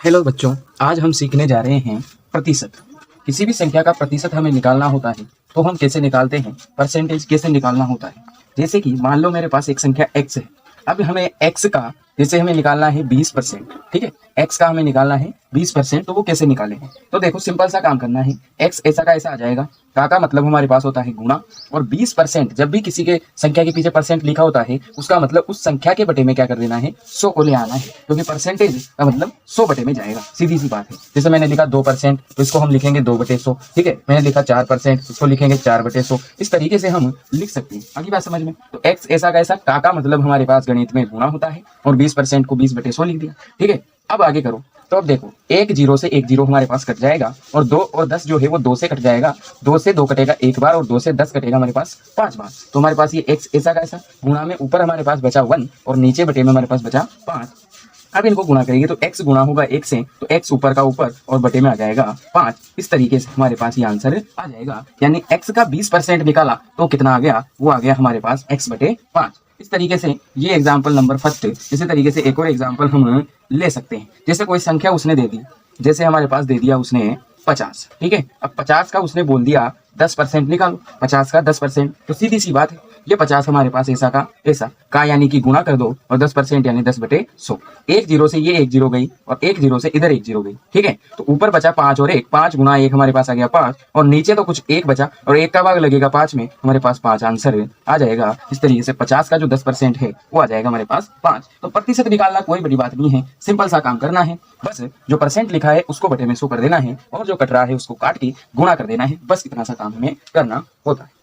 Hello बच्चों, आज हम सीखने जा रहे हैं प्रतिशत। किसी भी संख्या का प्रतिशत हमें निकालना होता है तो हम कैसे निकालते हैं, परसेंटेज कैसे निकालना होता है। जैसे कि मान लो मेरे पास एक संख्या x है। अब हमें x का जैसे हमें निकालना है 20%। ठीक है, x का हमें निकालना है 20%, तो वो कैसे निकालेंगे। तो देखो सिंपल सा काम करना है, x ऐसा का ऐसा आ जाएगा। का मतलब हमारे पास होता है गुणा, और 20% जब भी किसी के संख्या के पीछे परसेंट लिखा होता है उसका मतलब उस संख्या के बटे में क्या कर देना है, 100 को ले आना है, क्योंकि परसेंटेज का मतलब 100 बटे में जाएगा। सीधी सी बात है। जैसे मैंने लिखा 2% तो इसको हम लिखेंगे 2/100। ठीक है, मैंने लिखा 4% इसको लिखेंगे 4/100। इस तरीके से हम लिख सकते हैं। आगे बात समझ में। तो x ऐसा का ऐसा, का मतलब हमारे पास गणित में गुणा होता है, और 20% को 20/100 लिख दिया। ठीक है, अब आगे करो। तो अब देखो, एक जीरो से एक जीरो हमारे पास कट जाएगा, और 2 और 10 जो है वो 2 से कट जाएगा। 2 से 2 कटेगा एक बार, और 2 से 10 कटेगा हमारे पास 5 बार। तो हमारे पास ये x ऐसा का ऐसा गुणा में ऊपर हमारे पास बचा 1 और नीचे बटे में हमारे पास बचा 5। अब इनको गुणा करेंगे तो x गुणा होगा 1 से, तो x ऊपर का ऊपर और बटे में आ जाएगा 5। इस तरीके से हमारे पास ये आंसर आ जाएगा। यानी x का 20% निकाला तो कितना आ गया, वो आ गया हमारे पास x/5। इस तरीके से ये एग्जाम्पल नंबर फर्स्ट। इसी तरीके से एक और एग्जाम्पल हम ले सकते हैं। जैसे कोई संख्या उसने दे दी, जैसे हमारे पास दे दिया उसने 50। ठीक है, अब 50 का उसने बोल दिया 10% निकालो। 50 का 10%, तो सीधी सी बात है, ये 50 हमारे पास ऐसा का यानी कि गुणा कर दो, और 10% यानी 10/100। एक जीरो से ये एक जीरो गई, और एक जीरो से इधर एक जीरो गई। ठीक है, तो ऊपर बचा 5 और 1, 5 गुणा 1 हमारे पास आ गया 5, और नीचे तो कुछ 1 बचा, और 1 का भाग लगेगा 5 में, हमारे पास 5 आंसर आ जाएगा। इस तरीके से 50 का जो 10% है वो आ जाएगा हमारे पास 5। तो प्रतिशत निकालना कोई बड़ी बात नहीं है, सिंपल सा काम करना है। बस जो परसेंट लिखा है उसको बटे में 100 कर देना है, और जो कट रहा है उसको काट के गुणा कर देना है। बस इतना सा काम हमें करना होता है।